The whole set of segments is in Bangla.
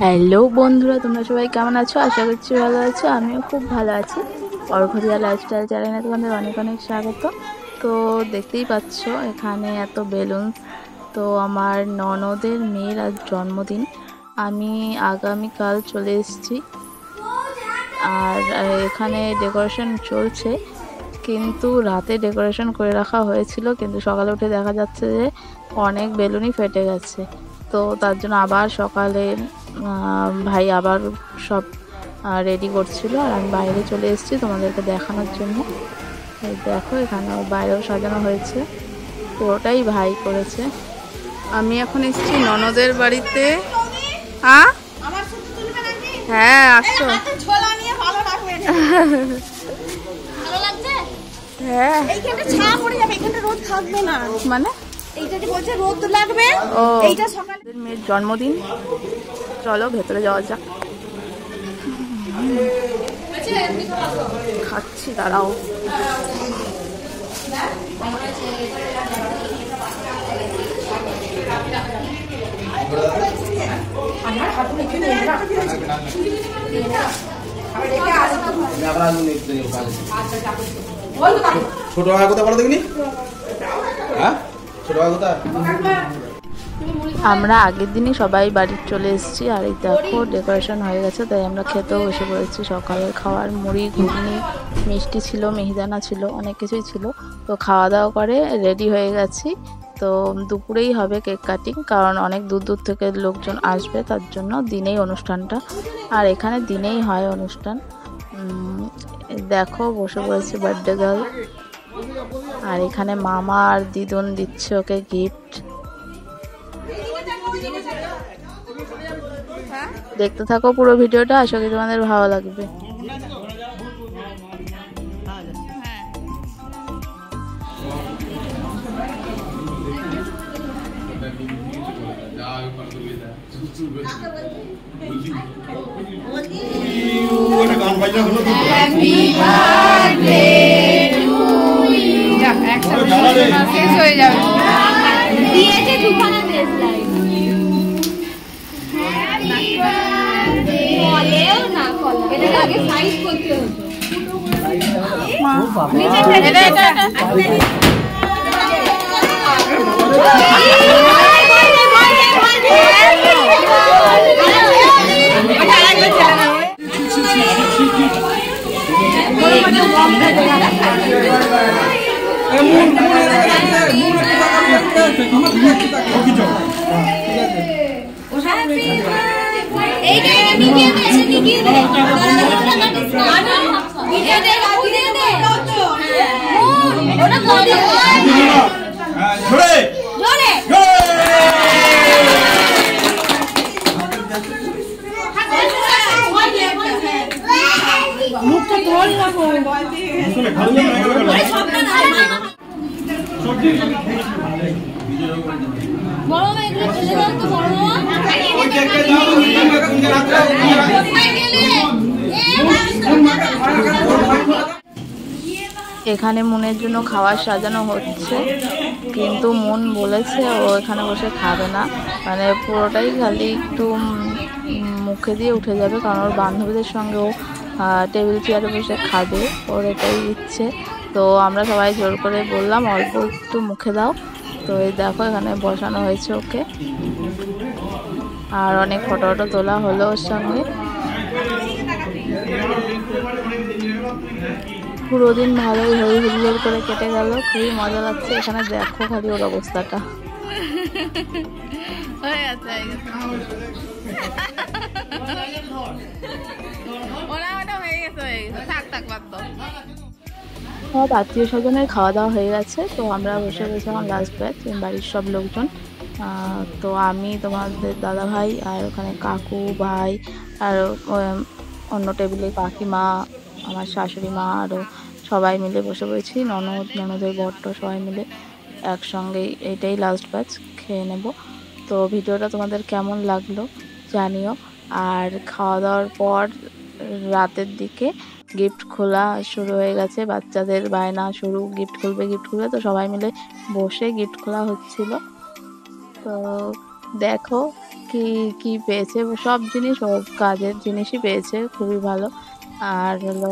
হ্যালো বন্ধুরা, তোমরা সবাই কেমন আছো? আশা করছি ভালো আছো। আমিও খুব ভালো আছি। অর্ঘ্যদিয়া লাইফস্টাইল চ্যানেলে তোমাদের অনেক অনেক স্বাগত। তো দেখতেই পাচ্ছ এখানে এত বেলুন। তো আমার ননদের মেয়ের আজ জন্মদিন। আমি আগামীকাল চলে এসেছি। আর এখানে ডেকোরেশন চলছে, কিন্তু রাতে ডেকোরেশন করে রাখা হয়েছিল, কিন্তু সকালে উঠে দেখা যাচ্ছে যে অনেক বেলুনই ফেটে গেছে। তো তার জন্য আবার সকালে ভাই আবার সব রেডি করছিল, আর আমি বাইরে চলে এসেছি তোমাদেরকে দেখানোর জন্য। এই দেখো এখানে বাইরেও সাজানো হয়েছে, পুরোটাই ভাই করেছে। আমি এখন এসেছি ননদের বাড়িতে। হ্যাঁ আসো। হ্যাঁ এইখানে ছায়া পড়ে যাবে, এখানে রোদ থাকবে না। মানে এইটাতে বলছে রোদ লাগবে। ও এইটা সকালে মেয়ের জন্মদিন, চলো ভেতরে যাওয়া যাক। খাচ্ছি, দাঁড়াও। ছোট ভাই কথা বলো দেখিনি। হ্যাঁ ছোট ভাই কথা। আমরা আগের দিনই সবাই বাড়ি চলে এসেছি, আর এই দেখো ডেকোরেশন হয়ে গেছে, তাই আমরা খেতেও বসে পড়েছি। সকালের খাওয়ার মুড়ি, ঘুগনি, মিষ্টি ছিল, মিহিদানা ছিল, অনেক কিছুই ছিল। তো খাওয়া দাওয়া করে রেডি হয়ে গেছি। তো দুপুরেই হবে কেক কাটিং, কারণ অনেক দূর দূর থেকে লোকজন আসবে, তার জন্য দিনেই অনুষ্ঠানটা। আর এখানে দিনেই হয় অনুষ্ঠান। দেখো বসে পড়েছে বার্থডে গার্ল। আর এখানে মামা আর দিদুন দিচ্ছে ওকে গিফট। দেখতে থাকো পুরো ভিডিওটা, আশা করি তোমাদের ভালো লাগবে। এখানে মুনের জন্য খাবার সাজানো হচ্ছে, কিন্তু মুন বলেছে ও এখানে বসে খাবে না, মানে পুরোটাই খালি একটু মুখে দিয়ে উঠে যাবে, কারণ ওর বান্ধবীদের সঙ্গে ও টেবিল চেয়ারে বসে খাবে, ওর এটাই ইচ্ছে। তো আমরা সবাই জোর করে বললাম অল্প একটু মুখে দাও। তো এই দেখো এখানে বসানো হয়েছে ওকে, আর অনেক ফটো ফটো তোলা হলো ওর সঙ্গে। পুরো দিন ভালোই হই হুল্লোড় করে কেটে গেল, খুবই মজা লাগছে। এখানে দেখো খালি ওর অবস্থাটা। সব আত্মীয় স্বজনের খাওয়া দাওয়া হয়ে গেছে, তো আমরা বসে বসেছিলাম লাস্ট ব্যাচ, বাড়ির সব লোকজন। তো আমি, তোমাদের দাদা ভাই, আর ওখানে কাকু, ভাই, আর অন্য টেবিলে কাকিমা, আমার শাশুড়ি মা, আরও সবাই মিলে বসে পড়েছি। ননদের বরটা সবাই মিলে একসঙ্গে। এটাই লাস্ট ব্যাচ, খেয়ে নেব। তো ভিডিওটা তোমাদের কেমন লাগলো জানিও। আর খাওয়া দাওয়ার পর রাতের দিকে গিফট খোলা শুরু হয়ে গেছে, বাচ্চাদের বায়না শুরু, গিফট খুলবে। তো সবাই মিলে বসে গিফট খোলা হচ্ছিল। তো দেখো কি কি পেয়েছে, সব জিনিস ও কাজের জিনিসই পেয়েছে, খুবই ভালো। আর হলো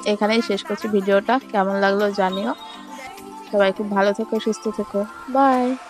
এখানেই শেষ করছি ভিডিওটা। কেমন লাগলো জানিও। সবাই খুব ভালো থেকো, সুস্থ থেকো। বাই।